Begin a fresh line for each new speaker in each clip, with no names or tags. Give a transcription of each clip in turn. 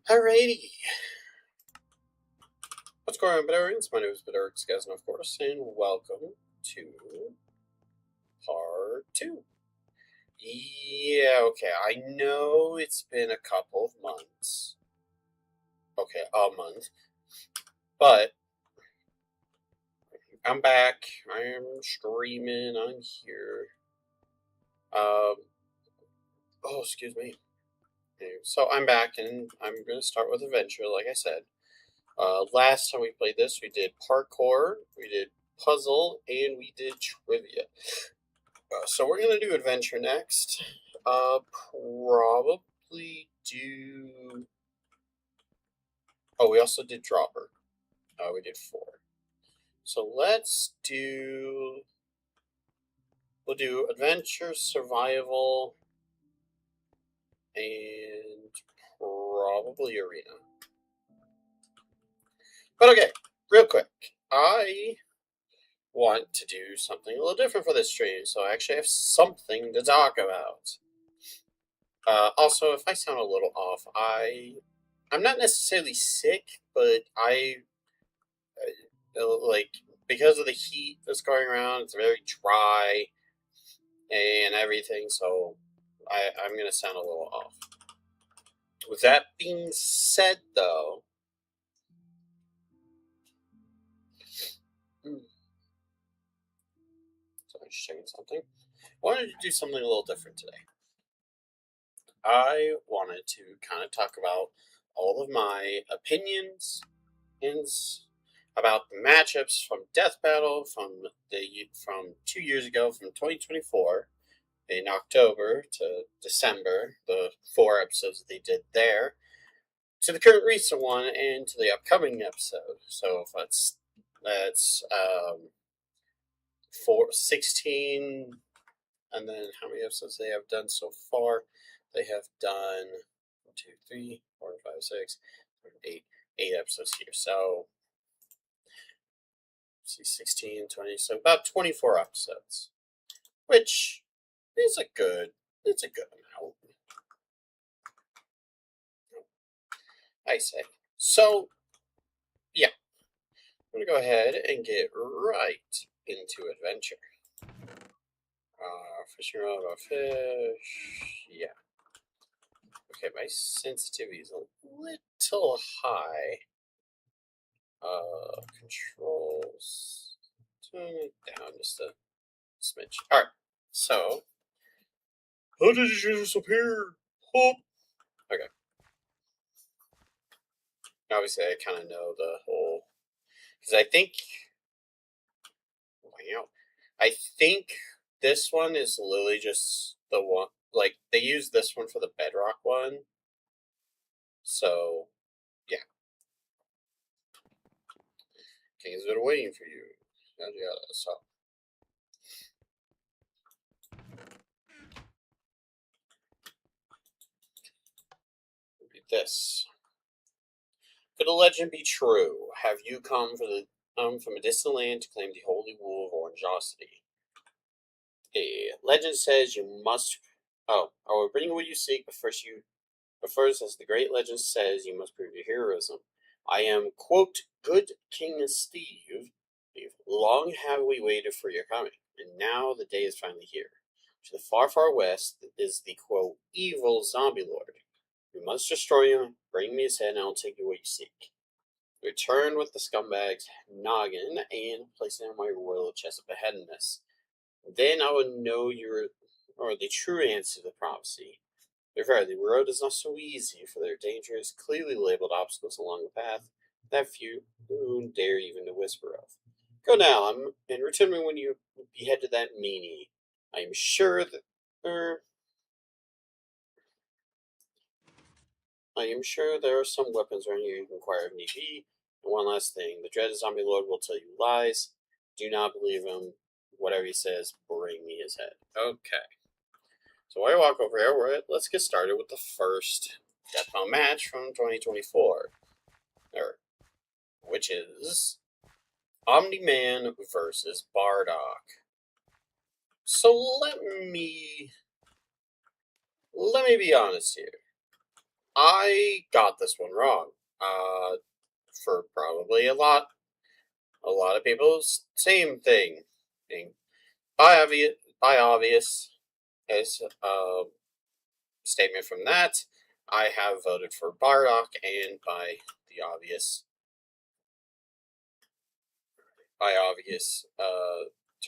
Alrighty. What's going on, Bedouins? My name is Bedouins, guys, and of course, and welcome to part 2. Yeah, okay, I know it's been a couple of months. Okay, a month. But I'm back. I am streaming. I'm here. Um, excuse me. So I'm back, and I'm going to start with Adventure, like I said. Last time we played this, we did parkour, we did puzzle, and we did trivia. So we're gonna do adventure next. Probably do. Oh, we also did dropper. We did 4. So let's do. We'll do adventure, survival, and probably arena. But okay, real quick. I want to do something a little different for this stream, so I actually have something to talk about. Also, if I sound a little off, I'm not necessarily sick, but like because of the heat that's going around, it's very dry and everything, so I'm gonna sound a little off. With that being said, though, so I'm just checking something. I wanted to do something a little different today. I wanted to kind of talk about all of my opinions and about the matchups from Death Battle from 2 years ago, from 2024 in October to December, the 4 episodes that they did there, to the current recent one and to the upcoming episode. So if that's 16, and then how many episodes they have done so far? They have done 1, 2, 3, 4, 5, 6, 7, 8 episodes here. So see 16, 20, so about 24 episodes, which is a good amount, I say. So yeah, I'm gonna go ahead and get right into adventure. Fishing rod about fish. Yeah. Okay, my sensitivity is a little high. Controls. Turn it down just a smidge. Alright, so. How did you disappear? Oh. Okay. Obviously, I kind of know the whole. Because I think this one is literally just the one. Like, they use this one for the bedrock one. So, yeah. King's been waiting for you. Yada yada. So. Read this. Could the legend be true? Have you come from a distant land to claim the holy wool of orangeosity? A legend says you must. Oh, I will bring you what you seek, but first, as the great legend says, you must prove your heroism. I am, quote, good King Steve. Long have we waited for your coming, and now the day is finally here. To the far, far west is the, quote, evil zombie lord. You must destroy him, bring me his head, and I'll take you what you seek. Return with the scumbag's noggin and place it on my royal chest of beheadedness. Then I will know the true answer to the prophecy. But verily, the road is not so easy, for there are dangerous, clearly labeled obstacles along the path that few dare even to whisper of. Go now, and return me when you beheaded that meanie. I am sure that there are some weapons around here you can acquire if need be. And one last thing, the dreaded zombie lord will tell you lies. Do not believe him. Whatever he says, bring me his head. Okay. So while I walk over here, let's get started with the first Deathbound match from 2024. Which is Omni-Man versus Bardock. So let me be honest here. I got this one wrong. For probably a lot of people's same thing. By obvious, as a statement from that, I have voted for Bardock, and by obvious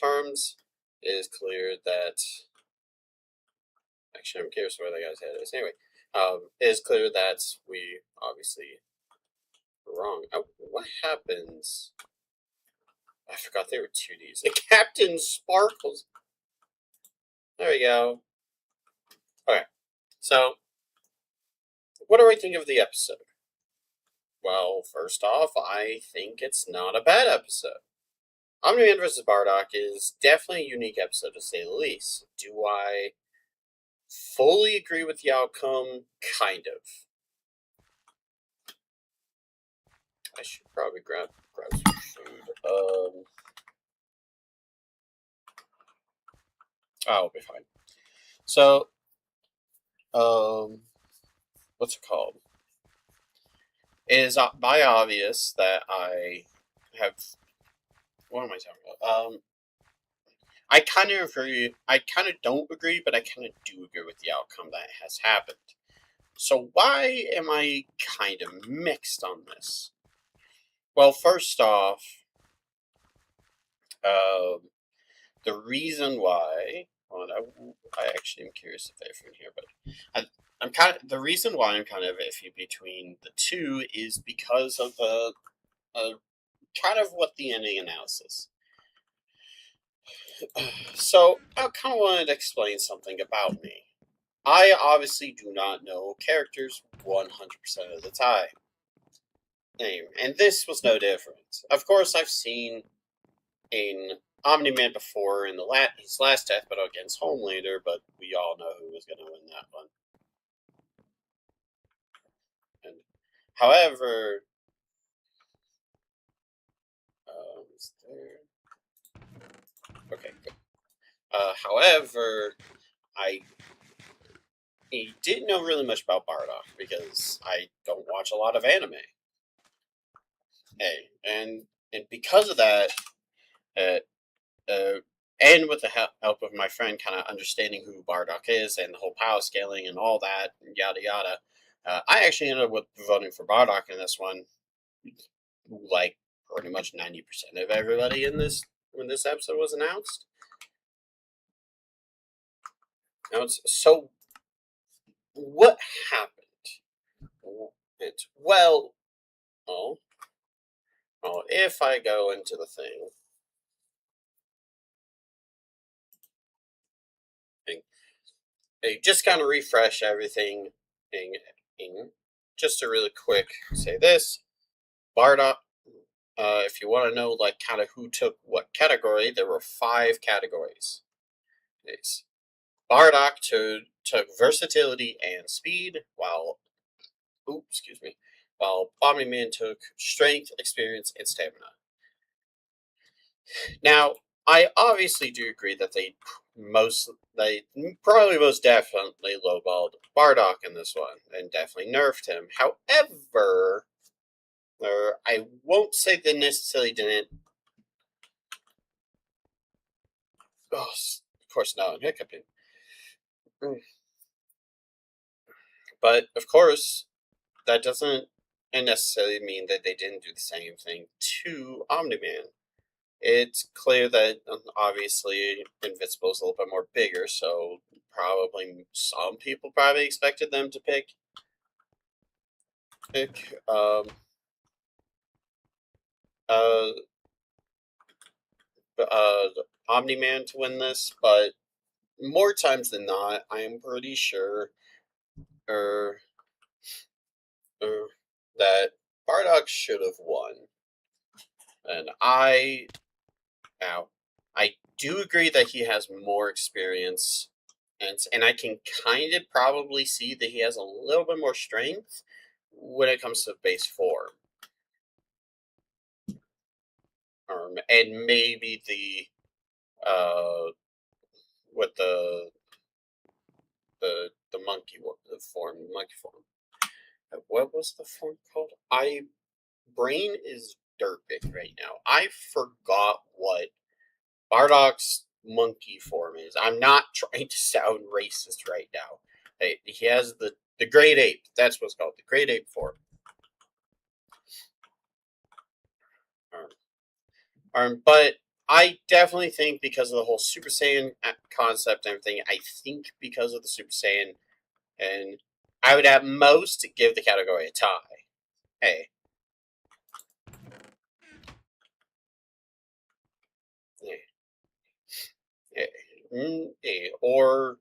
terms, it is clear that. Actually, I'm curious where the guy's head is. Anyway, it is clear that we obviously were wrong. What happens? I forgot there were 2Ds. The Captain Sparkles. There we go. Okay, so what do I think of the episode? Well, first off, I think it's not a bad episode. Omni-Man vs. Bardock is definitely a unique episode, to say the least. Do I fully agree with the outcome? Kind of. I should probably grab some food. I'll be fine. So, what's it called? It is by obvious that I have. What am I talking about? I kind of agree. I kind of don't agree, but I kind of do agree with the outcome that has happened. So why am I kind of mixed on this? Well, first off, the reason why. Well, I actually am curious if they're from here, but I'm kind of the reason why I'm kind of iffy between the two is because of the kind of what the ending analysis. So I kind of wanted to explain something about me. I obviously do not know characters 100% of the time. And this was no different. Of course, I've seen in Omni-Man before in his last death battle against Homelander, but we all know who was going to win that one. And, however, is there? Okay, good. However, I didn't know really much about Bardock because I don't watch a lot of anime. Hey, and because of that, uh, and with the help of my friend, kind of understanding who Bardock is and the whole power scaling and all that, yada yada, I actually ended up with voting for Bardock in this one. Like pretty much 90% of everybody in this when this episode was announced. Now so what happened? Well, if I go into the thing, just kind of refresh everything, just to really quick say this, Bardock. If you want to know, like, kind of who took what category, there were 5 categories. Bardock took versatility and speed, while Omni-Man took strength, experience, and stamina. Now, I obviously do agree that they probably most definitely lowballed Bardock in this one, and definitely nerfed him. However, I won't say they necessarily didn't. Oh, of course, now I'm hiccuping. But, of course, that doesn't necessarily mean that they didn't do the same thing to Omni-Man. It's clear that, obviously, Invincible is a little bit more bigger, so probably some people probably expected them to pick uh, Omni-Man to win this, but more times than not, I am pretty sure that Bardock should have won. And I do agree that he has more experience, and I can kind of probably see that he has a little bit more strength when it comes to base form. And maybe with the monkey form. What was the form called? Brain is dirt big right now. I forgot what Bardock's monkey form is. I'm not trying to sound racist right now. He has the great ape. That's what's called, the great ape form. But I definitely think because of the whole Super Saiyan concept and everything, I think because of the Super Saiyan, and I would at most give the category a tie. Hey. Or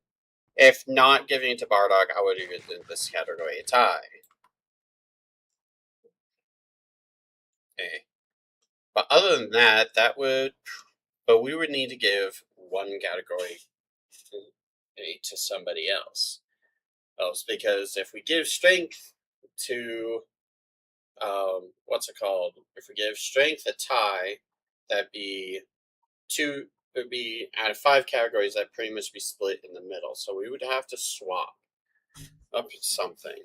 if not giving it to Bardock, I would give this category a tie. But other than that, but we would need to give one category to somebody else. Because if we give strength to, what's it called? If we give strength a tie, that'd be two. It would be out of 5 categories that pretty much be split in the middle. So we would have to swap up something.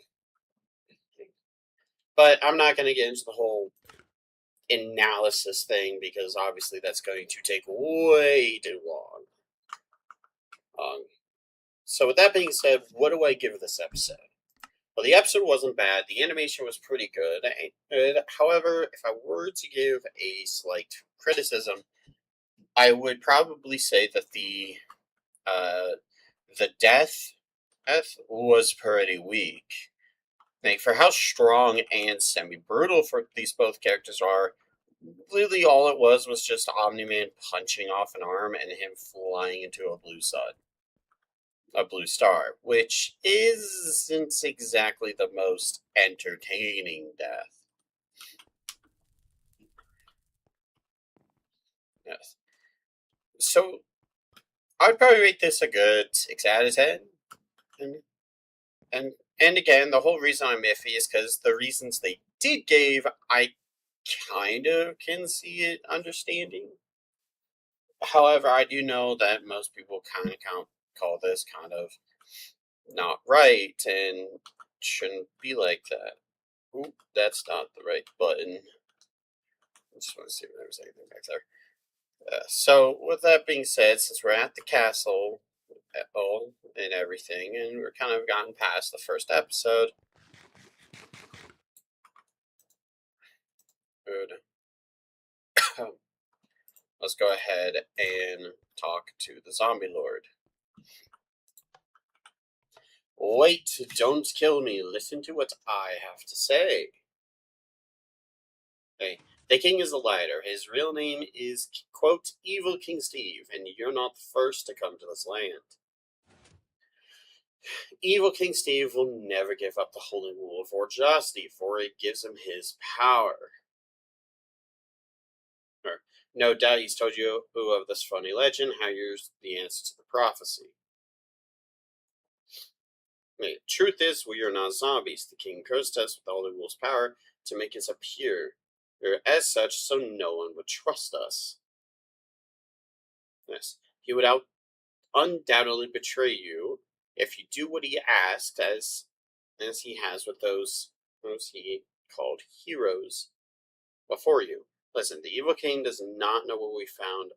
But I'm not going to get into the whole analysis thing because obviously that's going to take way too long. So with that being said, what do I give this episode? Well, the episode wasn't bad. The animation was pretty good. However, if I were to give a slight criticism, I would probably say that the death was pretty weak. Like, for how strong and semi-brutal for these both characters are, really all it was just Omni-Man punching off an arm and him flying into a blue star, which isn't exactly the most entertaining death. Yes. So, I'd probably rate this a good 6 out of 10. And again, the whole reason I'm iffy is because the reasons they did give, I kind of can see it understanding. However, I do know that most people kind of call this kind of not right and shouldn't be like that. Oop, that's not the right button. I just want to see if there was anything back there. So, with that being said, since we're at the castle and everything, and we're kind of gotten past the first episode, good. Let's go ahead and talk to the Zombie Lord. Wait, don't kill me. Listen to what I have to say. Hey, the king is a liar. His real name is, quote, Evil King Steve, and you're not the first to come to this land. Evil King Steve will never give up the holy rule of orgiosity, for it gives him his power. No doubt he's told you of this funny legend, how you're the answer to the prophecy. The truth is, we are not zombies. The king cursed us with all the rule's power to make us appear as such, so no one would trust us. Yes, he would undoubtedly betray you if you do what he asked, as he has with those he called heroes before you. Listen, the evil king does not know what we found.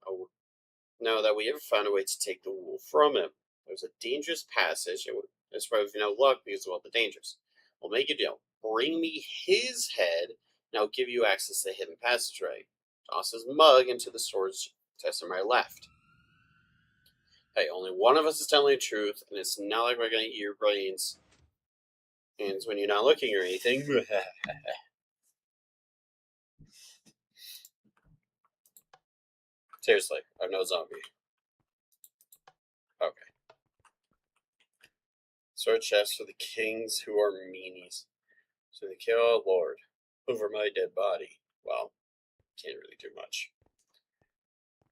That we ever found a way to take the rule from him. There's a dangerous passage. It's probably no luck because of all the dangers. We'll make a deal. Bring me his head, and I'll give you access to the hidden passageway. Toss his mug into the storage chest on my left. Hey, only one of us is telling the truth, and it's not like we're going to eat your brains. And when you're not looking or anything. Seriously, I'm no zombie. Okay. Sword chest for the kings who are meanies. So they kill our lord over my dead body. Well, can't really do much.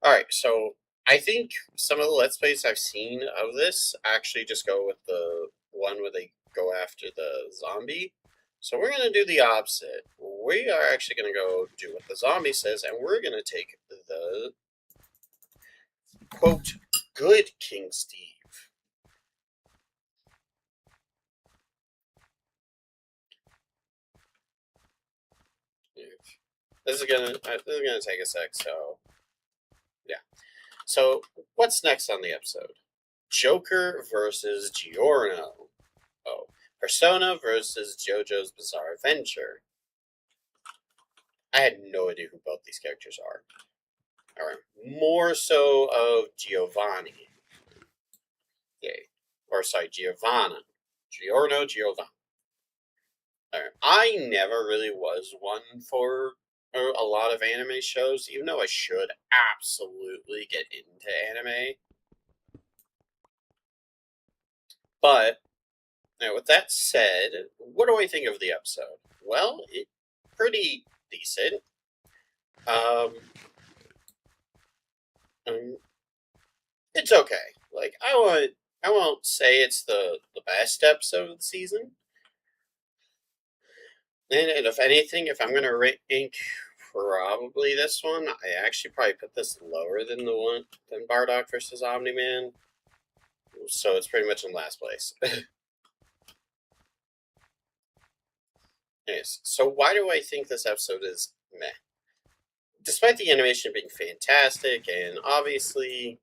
Alright, so I think some of the Let's Plays I've seen of this actually just go with the one where they go after the zombie. So we're going to do the opposite. We are actually going to go do what the zombie says, and we're going to take the, quote, good King Steve. This is gonna take a sec. So yeah. So what's next on the episode? Joker versus Giorno. Oh, Persona versus JoJo's Bizarre Adventure. I had no idea who both these characters are. Or more so of Giovanni. Yay. Or sorry, Giovanna. Giorno, Giovanna. I never really was one for a lot of anime shows, even though I should absolutely get into anime. But now, with that said, what do I think of the episode? Well, it's pretty decent. It's okay. Like I won't say it's the best episode of the season. And if anything, if I'm gonna rank probably this one, I actually probably put this lower than the one than Bardock versus Omni Man. So it's pretty much in last place. Yes. So why do I think this episode is meh? Despite the animation being fantastic and obviously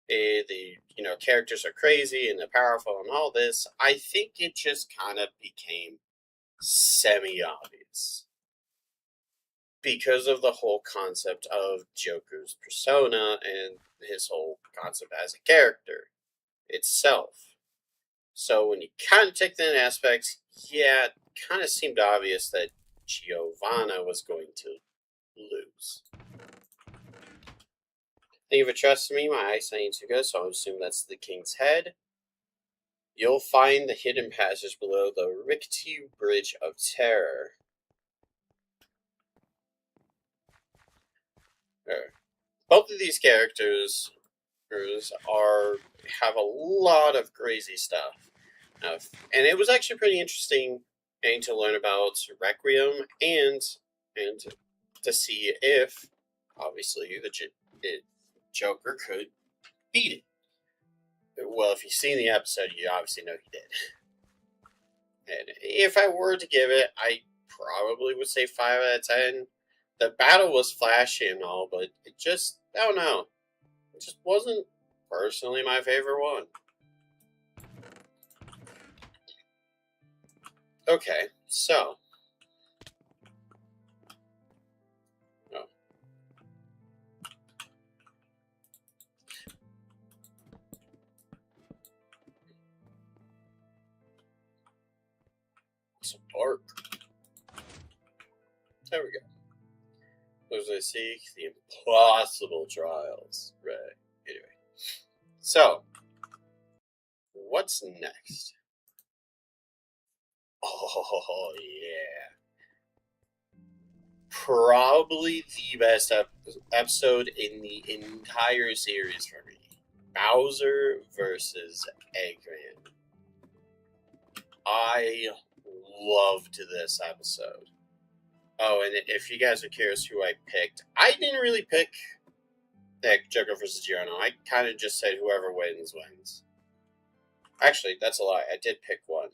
the characters are crazy and they're powerful and all this, I think it just kind of became semi-obvious because of the whole concept of Joker's persona and his whole concept as a character itself. So when you kind of take that aspects, yeah, it kind of seemed obvious that Giovanna was going to lose. Thank you for trusting me. My eyesight ain't too good, so I assume that's the king's head. You'll find the hidden passage below the rickety bridge of terror. Both of these characters have a lot of crazy stuff, and it was actually pretty interesting getting to learn about Requiem and to see if obviously the Joker could beat it. Well, if you've seen the episode, you obviously know he did. And if I were to give it, I probably would say 5 out of 10. The battle was flashy and all, but it just, I don't know. It just wasn't personally my favorite one. Okay, so. Oh. It's dark. There we go. As I seek the impossible trials. Right. Anyway. So, what's next? Oh, yeah. Probably the best episode in the entire series for me. Bowser versus Eggman. I loved this episode. Oh, and if you guys are curious who I picked, I didn't really pick Joker versus Giorno. I kind of just said whoever wins, wins. Actually, that's a lie. I did pick one.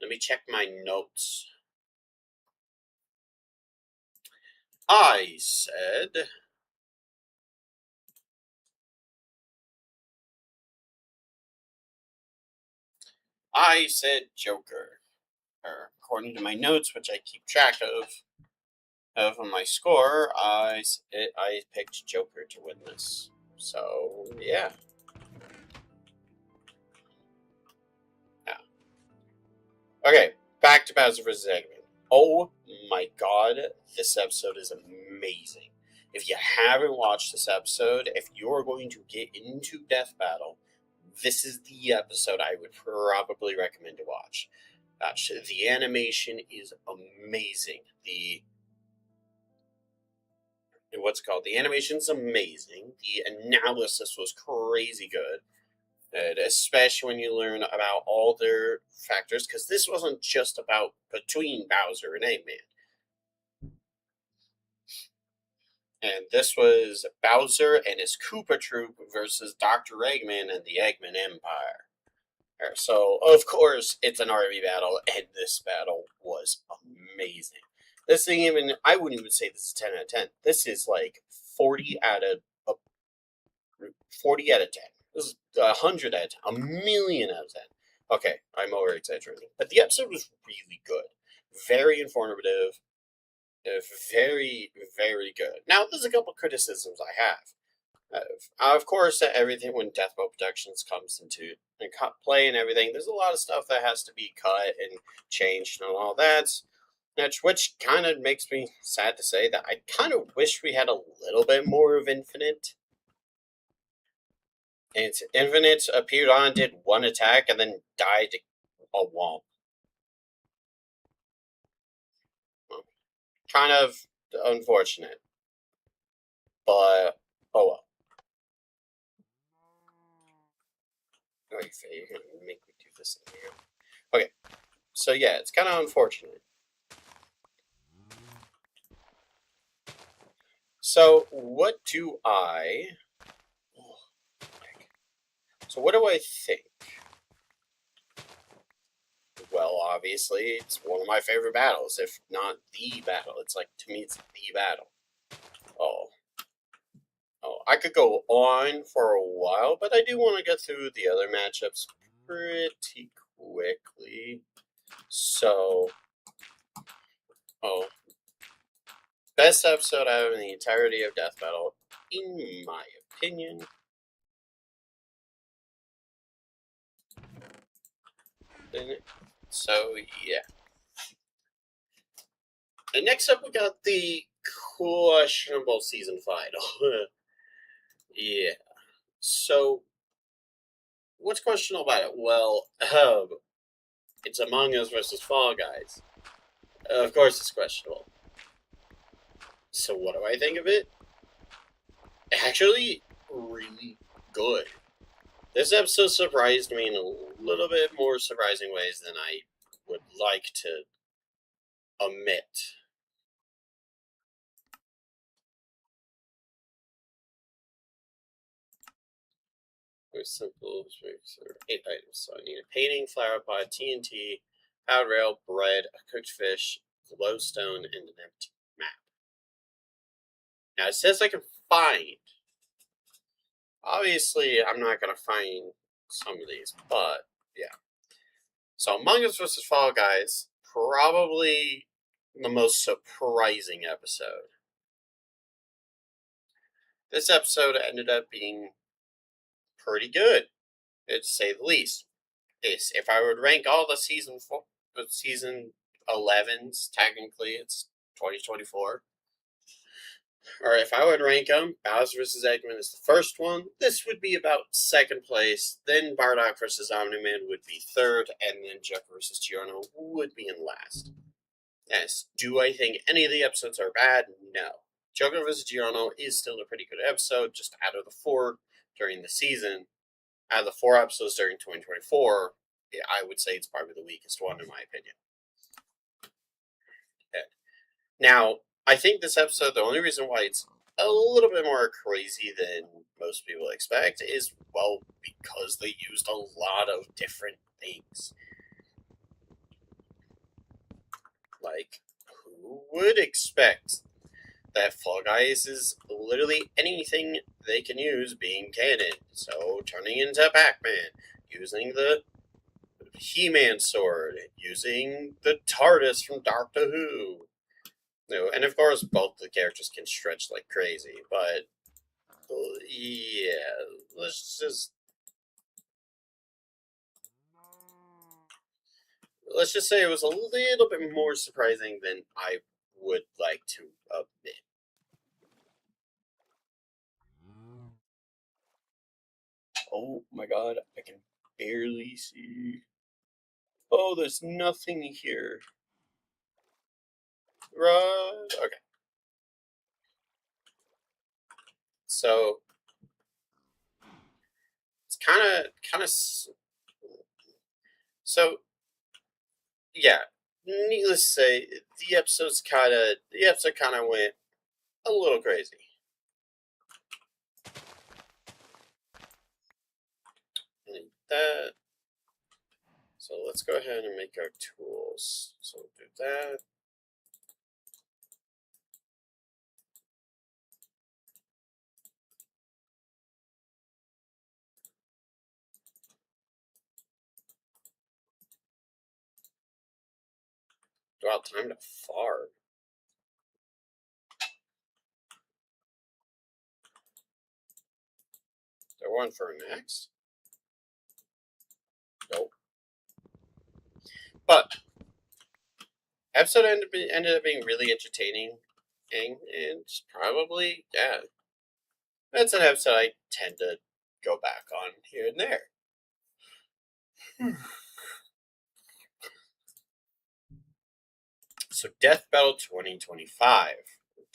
Let me check my notes. I said Joker. Or according to my notes, which I keep track of on my score, I picked Joker to win this. So yeah. Okay, back to Bowser vs. Eggman. Oh my god, this episode is amazing. If you haven't watched this episode, if you're going to get into Death Battle, this is the episode I would probably recommend to watch. The animation is amazing. The animation's amazing. The analysis was crazy good. And especially when you learn about all their factors, because this wasn't just about between Bowser and Eggman. And this was Bowser and his Koopa Troop versus Dr. Eggman and the Eggman Empire. So, of course, it's an army battle, and this battle was amazing. This thing even, I wouldn't even say this is 10 out of 10. This is like 40 out of 40 out of 10. This is 100 out of 10. A million out of 10. Okay, I'm over exaggerating. But the episode was really good. Very informative. Very, very good. Now, there's a couple criticisms I have. Of course, everything when Death Boat Productions comes into play and everything, there's a lot of stuff that has to be cut and changed and all that. Which kind of makes me sad to say that I kind of wish we had a little bit more of Infinite. And Infinite appeared on, did one attack, and then died a womp. Kind of unfortunate. But, oh well. Oh, you're going to make me do this in here. Okay, so yeah, it's kind of unfortunate. So, what do I... So, what do I think? Well, obviously, it's one of my favorite battles, if not the battle. It's like, to me, it's the battle. Oh, I could go on for a while, but I do want to get through the other matchups pretty quickly. So, best episode out of the entirety of Death Battle, in my opinion. So, yeah. And next up, we got the questionable season final. Yeah. So, what's questionable about it? Well, it's Among Us versus Fall Guys. Of course, it's questionable. So, what do I think of it? Actually, really good. This episode surprised me in a little bit more surprising ways than I would like to admit. Very simple. 8 items. So I need a painting, flower pot, TNT, powder rail, bread, a cooked fish, glowstone, and an empty map. Now it says I can find. Obviously, I'm not going to find some of these, but yeah. So Among Us vs. Fall Guys, probably the most surprising episode. This episode ended up being pretty good, to say the least. If I would rank all the season 11s, technically it's 2024. Or if I would rank them, Bowser vs. Eggman is the first one. This would be about second place. Then Bardock vs. Omni-Man would be third, and then Joker vs. Giorno would be in last. Yes, do I think any of the episodes are bad? No. Joker vs. Giorno is still a pretty good episode, just out of the 4 during the season. Out of the 4 episodes during 2024, I would say it's probably the weakest one, in my opinion. Okay. Now, I think this episode, the only reason why it's a little bit more crazy than most people expect is, well, because they used a lot of different things. Like, who would expect that Fall Guys is literally anything they can use being canon? So, turning into Pac-Man, using the He-Man sword, using the TARDIS from Doctor Who. And of course, both the characters can stretch like crazy, but yeah, let's just say it was a little bit more surprising than I would like to admit. Oh my god, I can barely see. Oh, there's nothing here. Right. Okay. So it's kind of. So yeah. Needless to say, the episode kind of went a little crazy. Like that. So let's go ahead and make our tools. So we'll do that. Throughout time to fart. Is there one for next? Nope. But episode ended up being really entertaining, and probably, yeah, that's an episode I tend to go back on here and there. So Death Battle 2025,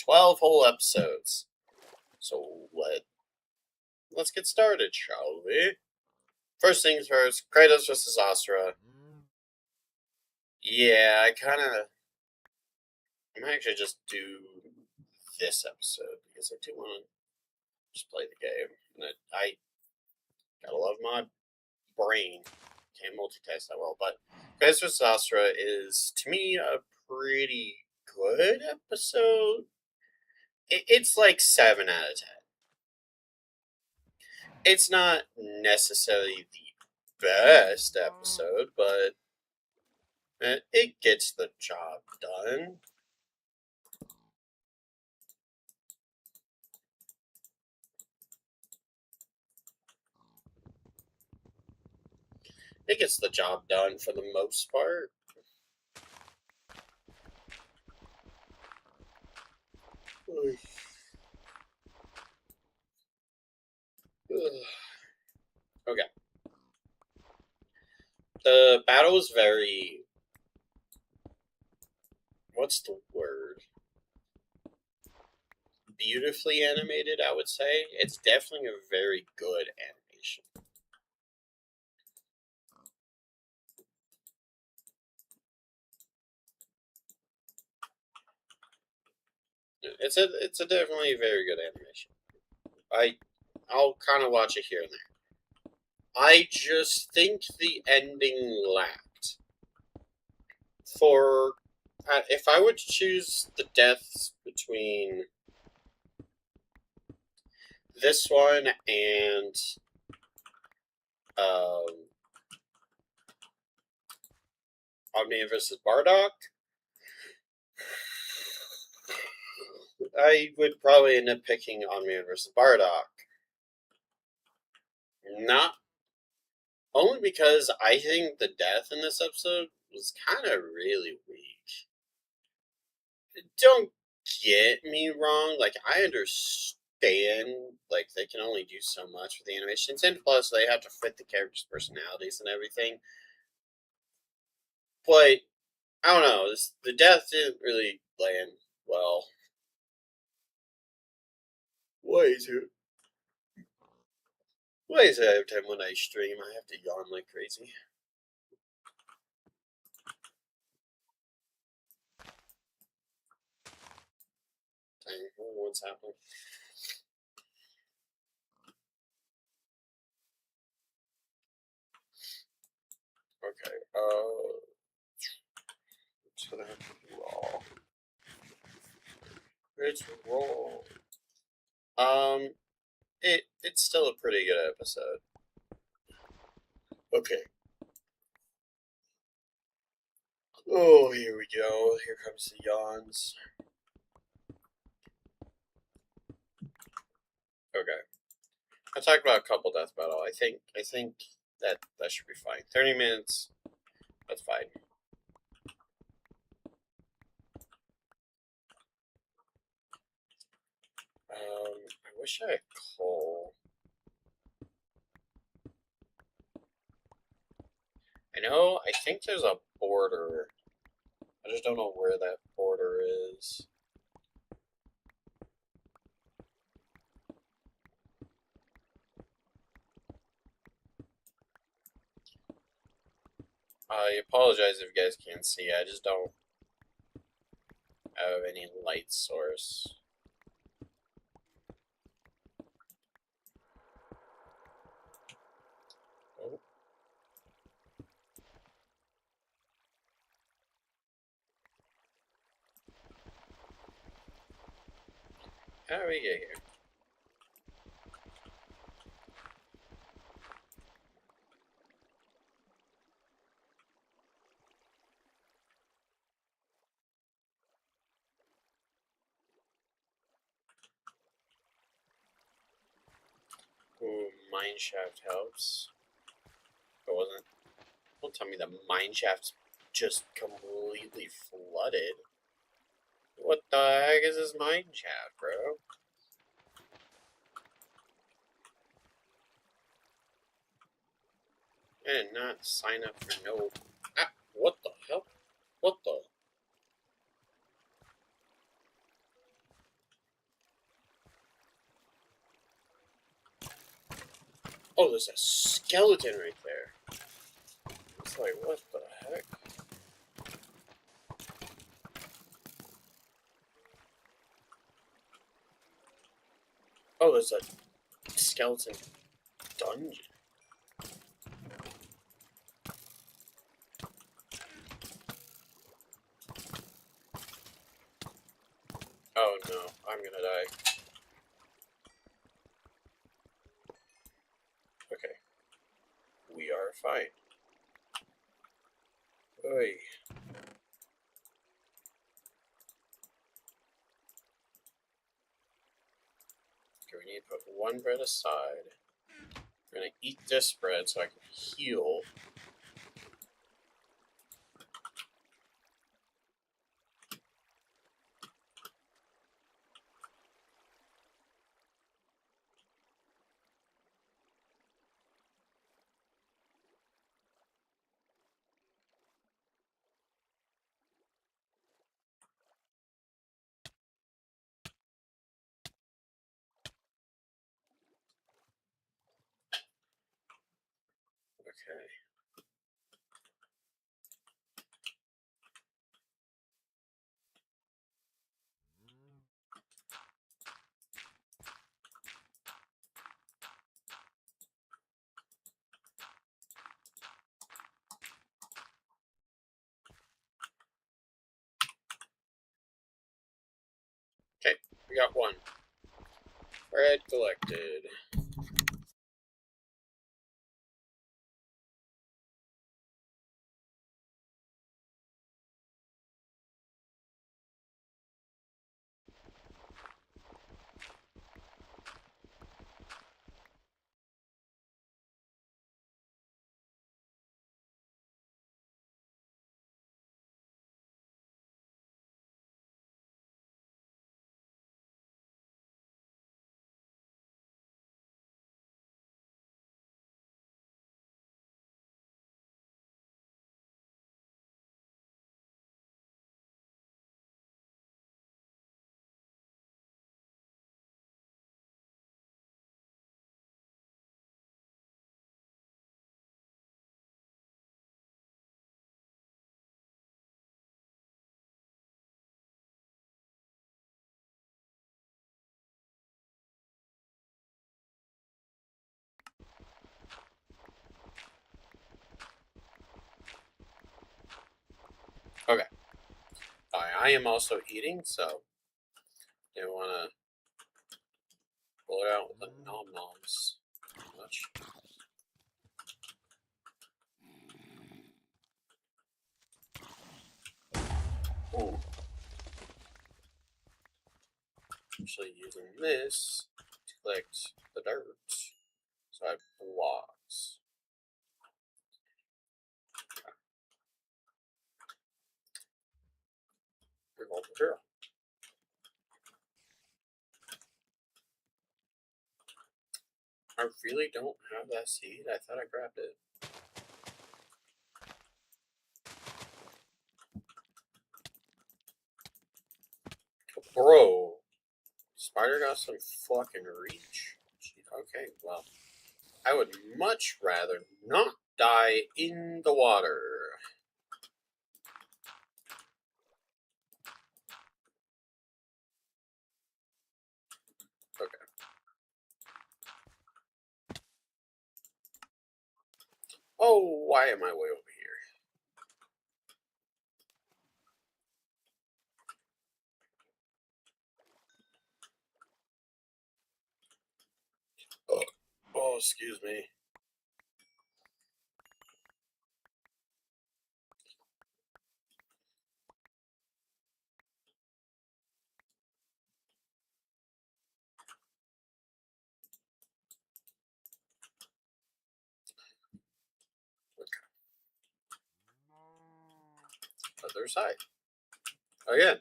12 whole episodes. So let's get started, shall we? First things first, Kratos versus Asura. Yeah, I might actually just do this episode because I do want to just play the game. And I gotta love my brain. Can't multitask that well, but Kratos vs. Asura is, to me, a pretty good episode. It's like 7 out of 10. It's not necessarily the best episode, but it gets the job done. It gets the job done for the most part. Okay. The battle is very... what's the word? Beautifully animated, I would say. It's definitely a very good animation. It's a definitely very good animation. I'll kind of watch it here and there. I just think the ending lacked. For if I were to choose the deaths between this one and Omnium versus Bardock, I would probably end up picking Omnium versus Bardock. Not only because I think the death in this episode was kind of really weak. Don't get me wrong, like, I understand, like, they can only do so much with the animations, and plus they have to fit the characters' personalities and everything. But I don't know, the death didn't really land well. Why is it every time when I stream I have to yawn like crazy? Dang, I don't know what's happening. Okay, it's gonna have to be raw. It's raw. It's still a pretty good episode. Okay. Oh, here we go. Here comes the yawns. Okay. I talked about a couple death battle. I think that should be fine. 30 minutes. That's fine. I wish I had coal. I think there's a border. I just don't know where that border is. I apologize if you guys can't see. I just don't have any light source. Oh. How do we get here? mine shaft helps. It wasn't. Don't tell me the mine shaft's just completely flooded. What the heck is this mine shaft, bro? I did not sign up for no. Ah, what the hell? What the? Oh, there's a skeleton right there. It's like, what the heck? Oh, there's a skeleton dungeon. Oh no, I'm gonna die. Okay. We are fine. Oy. Okay, we need to put one bread aside. We're gonna eat this bread so I can heal. Okay. Okay, we got one. Bread collected. Okay. I am also eating, so you want to pull it out with the nom noms. Much. Ooh. Actually using this to collect the dirt. So I have blocks. Revolve material. I really don't have that seed. I thought I grabbed it. Bro. Spider got some fucking reach. Okay, well. I would much rather not die in the water. Okay. Oh, why am I way over here? Oh, excuse me. other side. Again,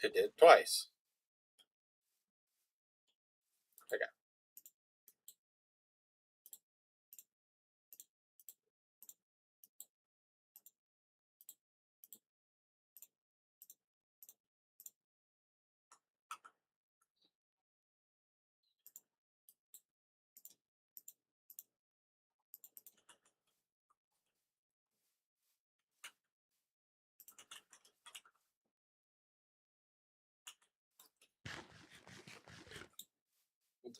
it did twice. Okay. Okay.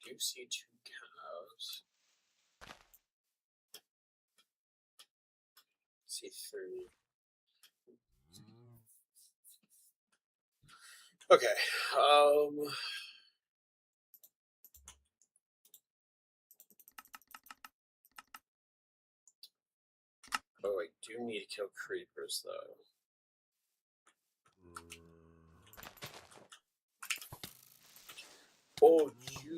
Do you see two cows? See three. Okay. Oh, I do need to kill creepers though. Oh, you.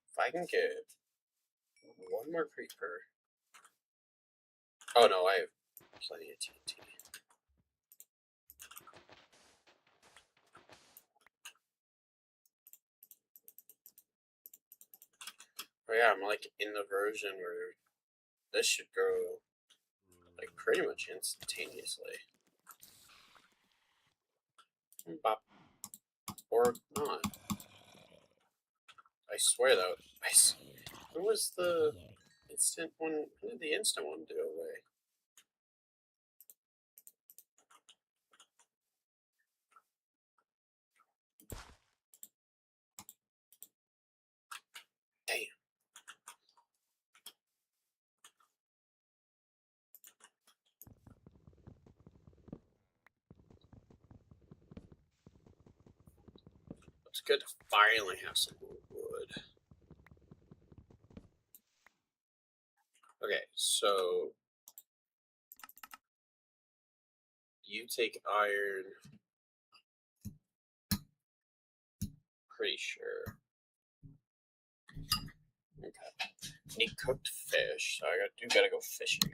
If I can get one more creeper. Oh no, I have plenty of TNT. Oh yeah, I'm like in the version where this should go like pretty much instantaneously. Bop. Or not. I swear though. When was the instant one? When did the instant one do away? Damn. It's good to finally have some more wood. Okay, so you take iron. Pretty sure. Okay. Need cooked fish, so I gotta go fishing.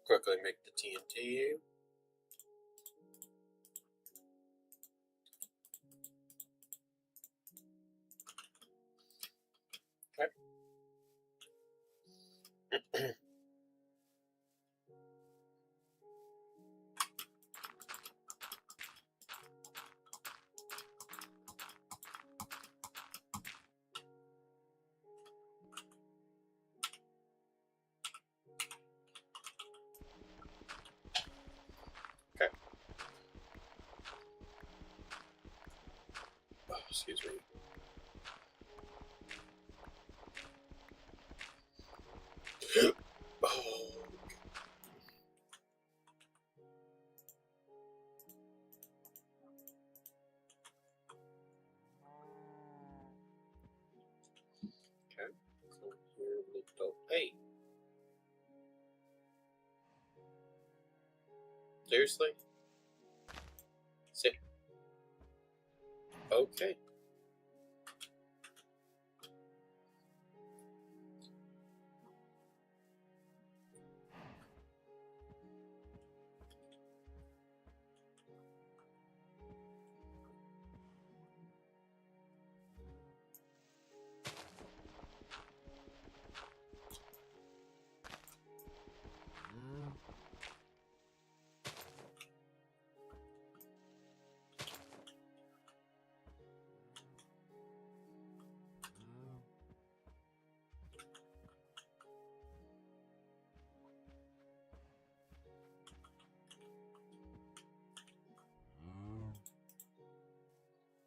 Quickly make the TNT. Okay. Excuse me. Oh. Okay. So here we go. Hey. Seriously? Sit. Okay.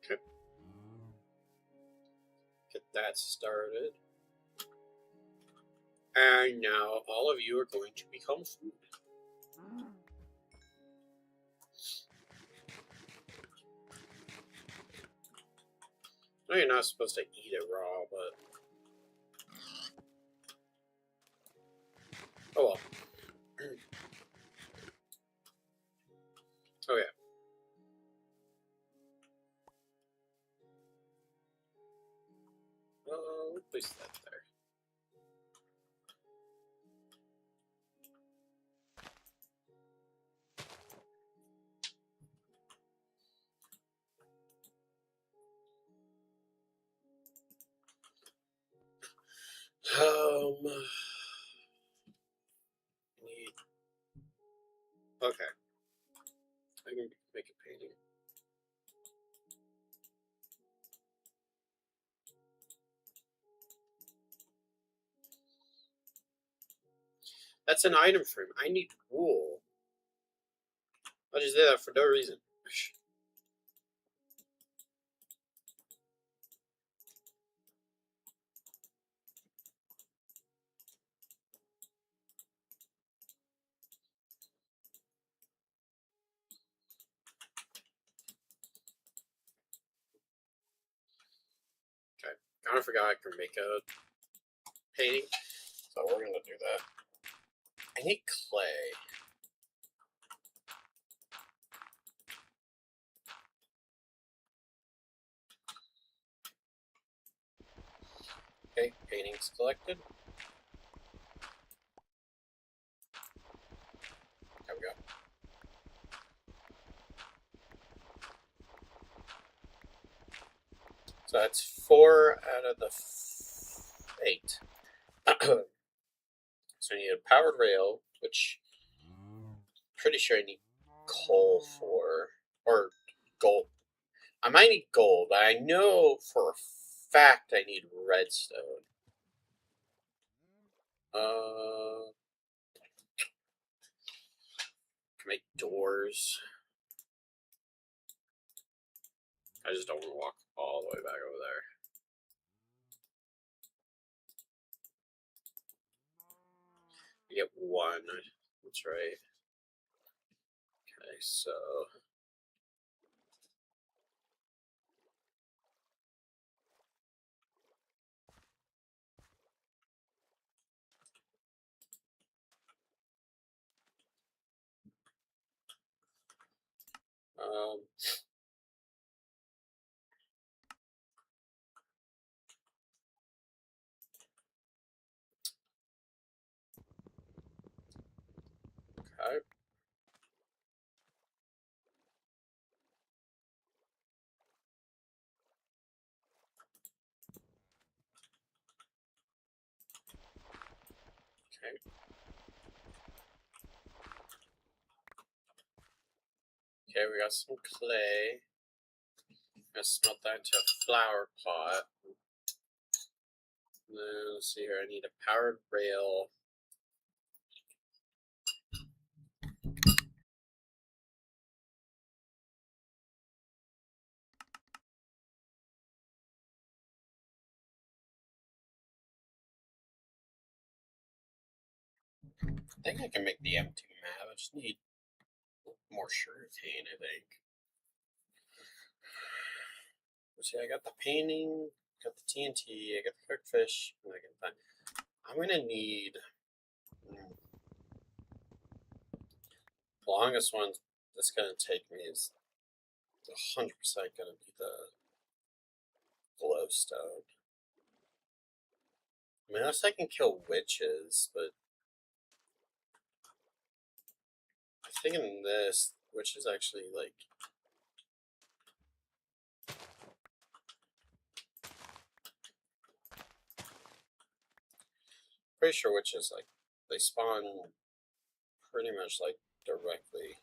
Okay. Get that started. And now all of you are going to become food. No, you're not supposed to eat it raw, but... Oh well. Oh yeah. We'll place that there. Need... Okay. I can make a painting. That's an item frame. I need wool. I just did that for no reason. Okay. Kind of forgot I could make a painting. So we're gonna do that. I need clay. Okay, paintings collected. There we go. So that's 4 out of the 8. So I need a powered rail, which I'm pretty sure I need coal for, or gold. I might need gold, but I know for a fact I need redstone. Can make doors. I just don't want to walk all the way back over there. You get 1. That's right. Okay, so um okay. Okay. Okay, we got some clay. Gonna smelt that into a flower pot. And then let's see here. I need a powered rail. I think I can make the M2 map. I just need more sugarcane, I think. Let's see, I got the painting, got the TNT, I got the cooked fish, and I can find. I'm gonna need the longest one that's gonna take me is 100% gonna be the glowstone. I mean, unless I can kill witches, but I think in this, witches actually like. Pretty sure witches like they spawn pretty much like directly.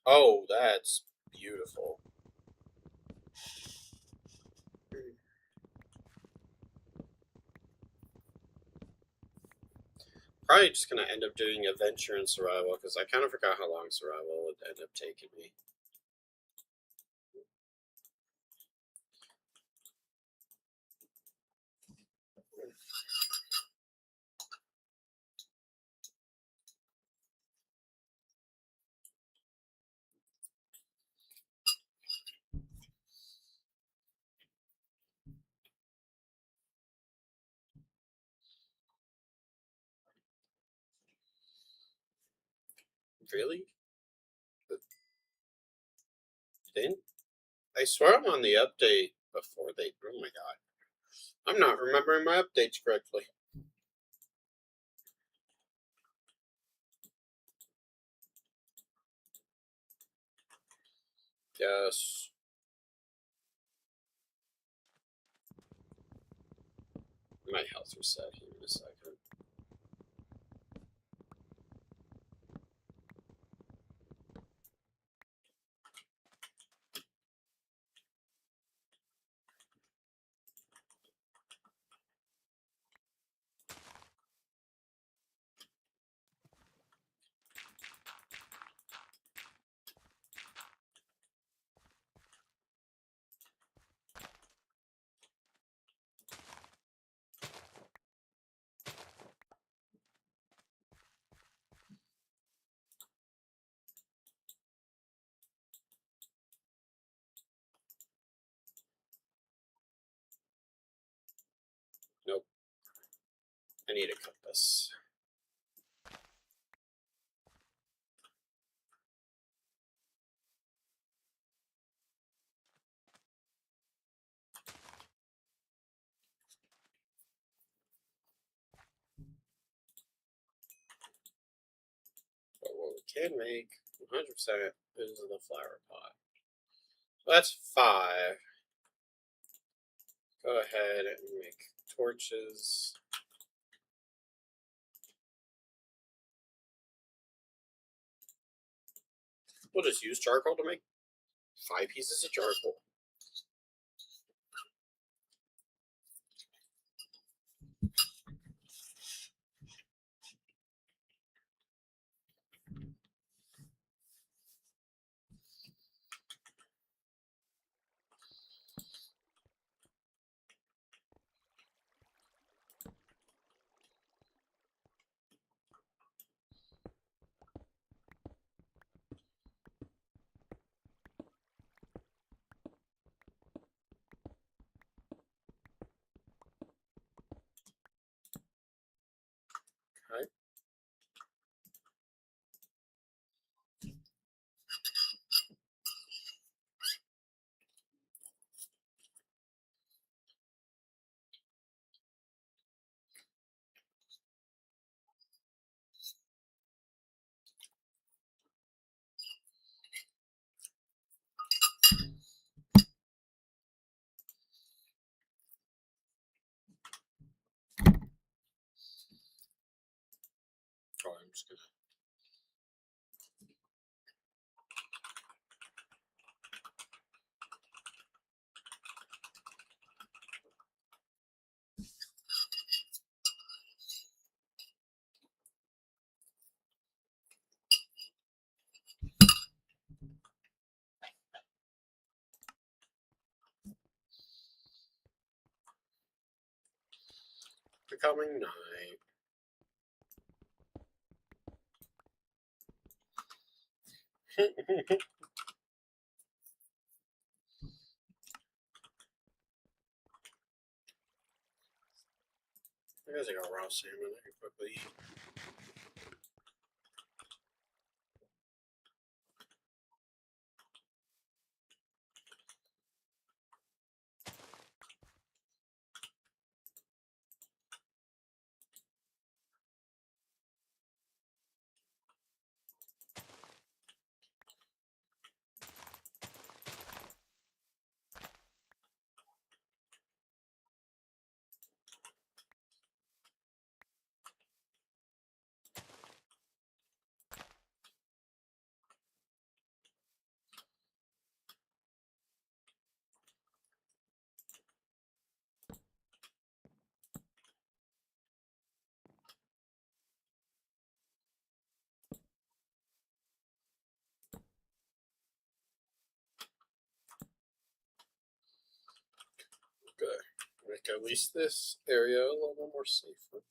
Oh, that's beautiful. Probably just gonna end up doing adventure and survival because I kind of forgot how long survival would end up taking me. Really? Didn't I swear I'm on the update before they? Oh my god, I'm not remembering my updates correctly. Yes. My health reset here in a second. Nope. I need a compass. But what we can make 100% is the flower pot. So that's 5. Go ahead and make torches. We'll just use charcoal to make 5 pieces of charcoal. Okay. Oh, I'm just gonna. becoming night. I guess I got raw salmon I can quickly eat. Okay, make at least this area a little bit more safer.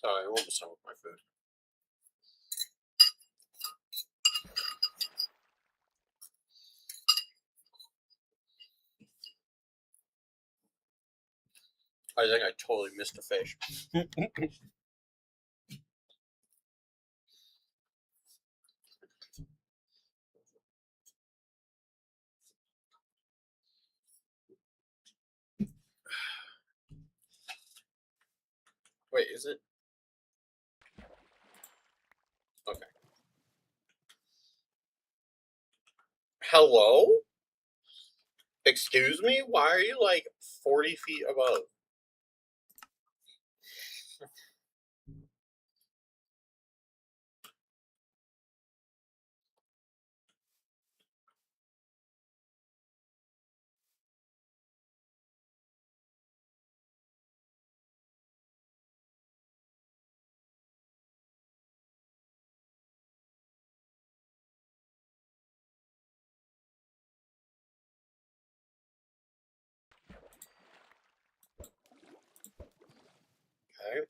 Sorry, I'm almost done with my food. I think I totally missed a fish. Wait, is it? Okay. Hello? Excuse me? Why are you like 40 feet above? Okay.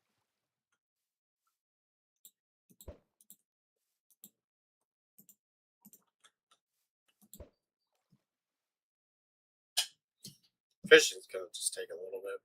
Fishing's gonna just take a little bit.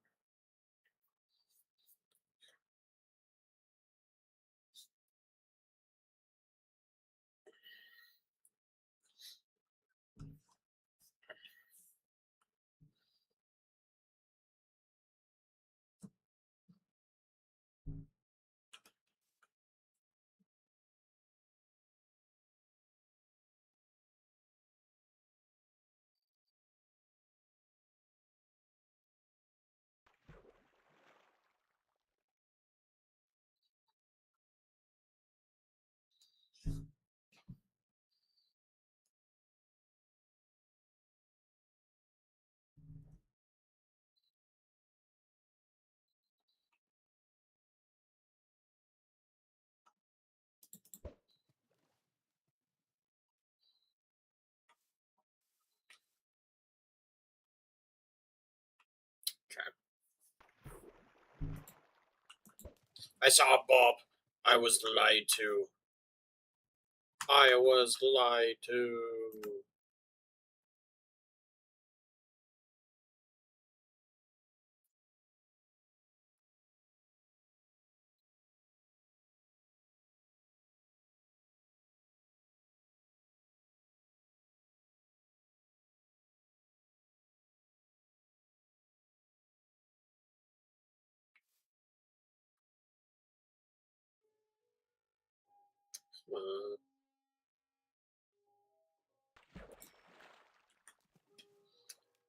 Okay. I saw Bob. I was lied to. I was lied to.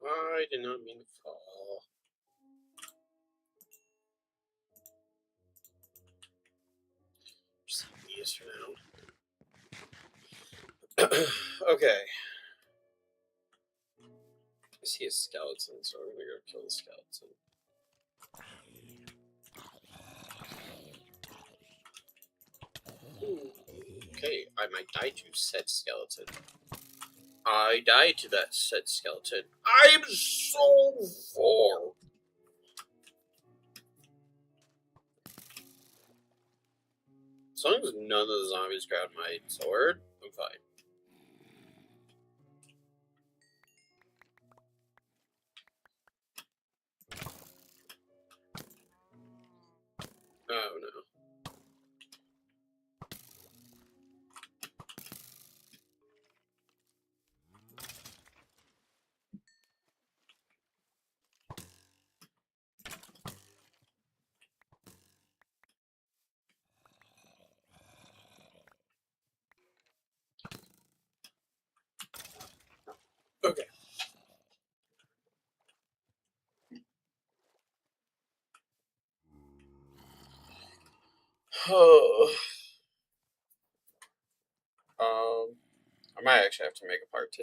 I did not mean to fall. Just these for now. Okay. I see a skeleton, so we're gonna go kill the skeleton. Ooh. Okay, I might die to said skeleton. I died to that said skeleton. I'm so full. As long as none of the zombies grab my sword, I'm fine. Oh no. Okay. Oh. I might actually have to make a part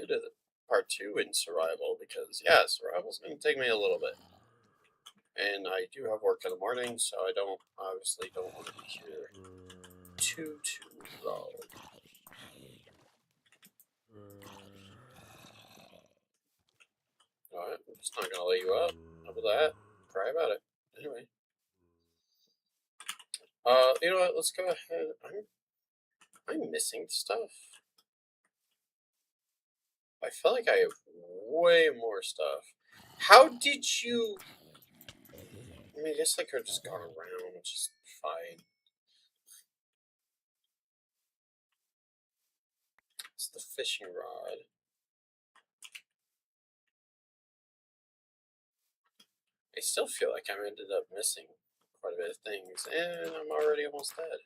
two in survival because yeah, survival's gonna take me a little bit, and I do have work in the morning, so I obviously don't want to be here too long. Alright, I'm just not gonna let you up. How about that? Cry about it. Anyway. You know what? Let's go ahead. I'm missing stuff. I feel like I have way more stuff. How did you? I mean, I guess I could have just gone around, which is fine. It's the fishing rod. I still feel like I ended up missing quite a bit of things, and I'm already almost dead.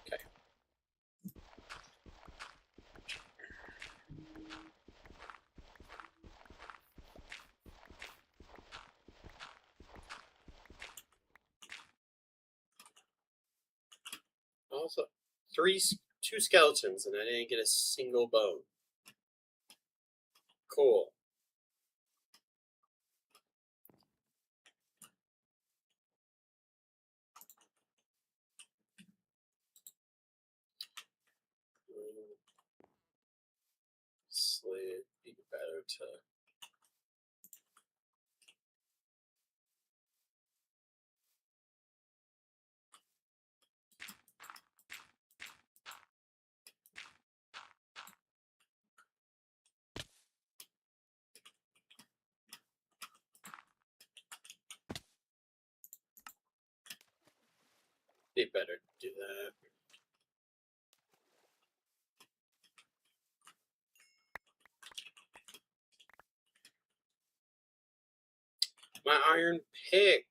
Okay. Also, two skeletons, and I didn't get a single bone. Cool. Slave be better to. They better do that. My iron pick.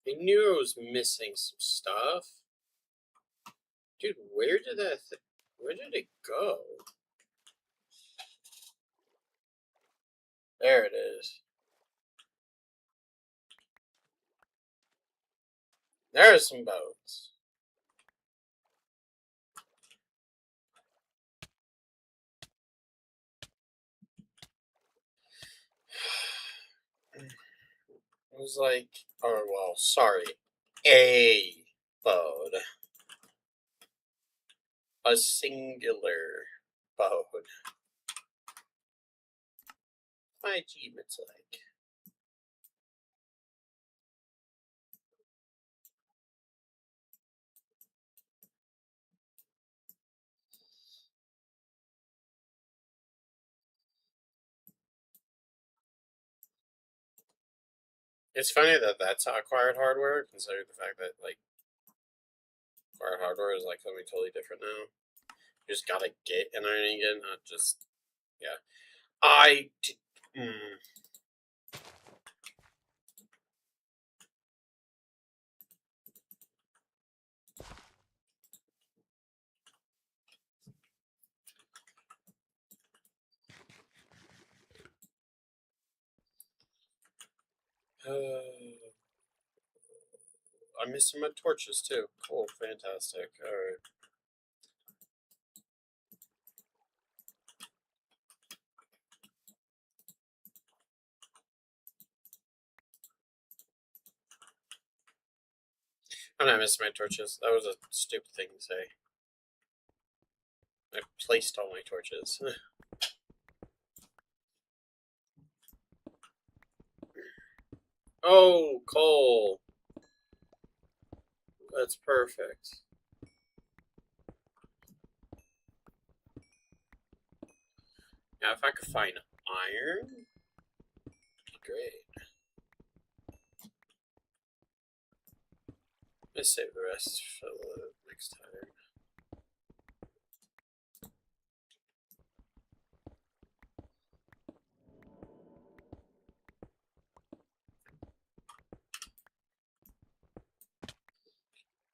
I knew I was missing some stuff. Dude, where did where did it go? There it is. There's some bones. It was like, oh well, sorry, a bone, a singular bone. My achievements like. It's funny that that's acquired hardware, considering the fact that like acquired hardware is like something totally different now. You just gotta get an iron ingot, not just yeah. Hmm. I'm missing my torches too. Cool, fantastic. Alright. I'm not missing my torches. That was a stupid thing to say. I placed all my torches. Oh, coal. That's perfect. Now, if I could find iron, great. Let's save the rest for the next time.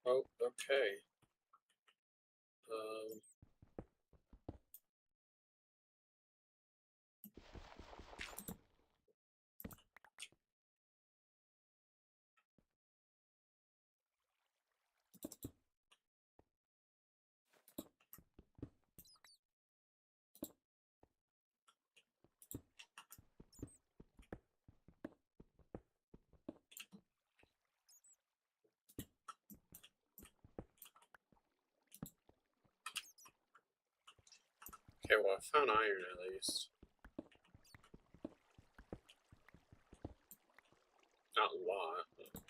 Oh, okay. Okay, well, I found iron at least. Not a lot, but...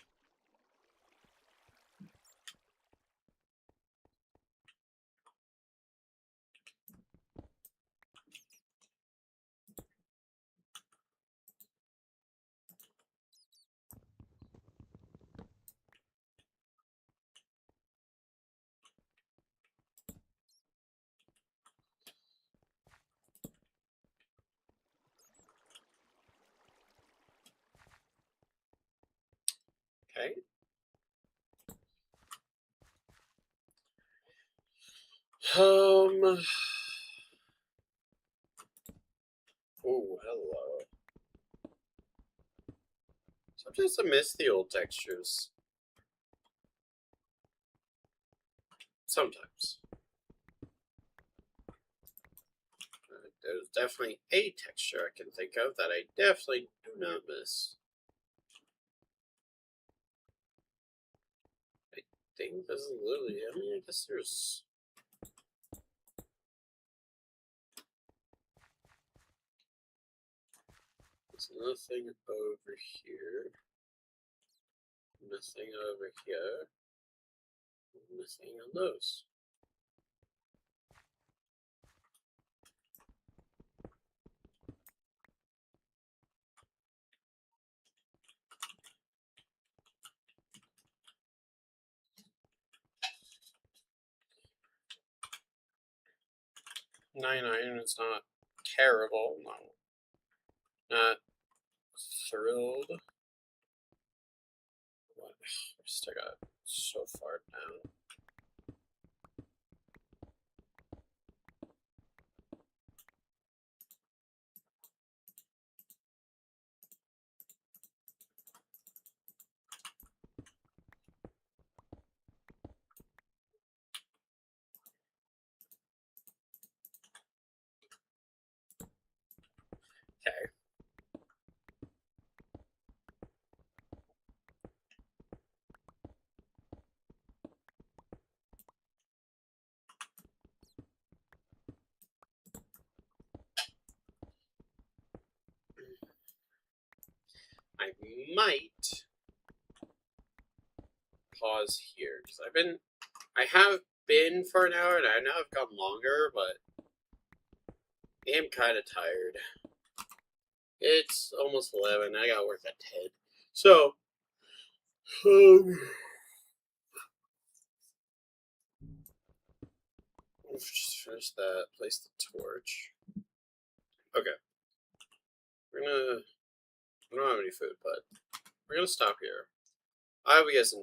Okay. Oh, hello. Sometimes I miss the old textures. Sometimes. There's definitely a texture I can think of that I definitely do not miss. I think this is literally, I mean, I guess there's... There's nothing over here. Nothing over here. Nothing on those. Nine iron is not terrible. No. Not thrilled. What? I still got so far down. Okay. I might pause here because I have been for an hour and I know I've gone longer, but I am kind of tired. It's almost 11. I gotta work at 10. So, let's just finish that. Place the torch. Okay. I don't have any food, but we're gonna stop here. I hope you guys enjoyed.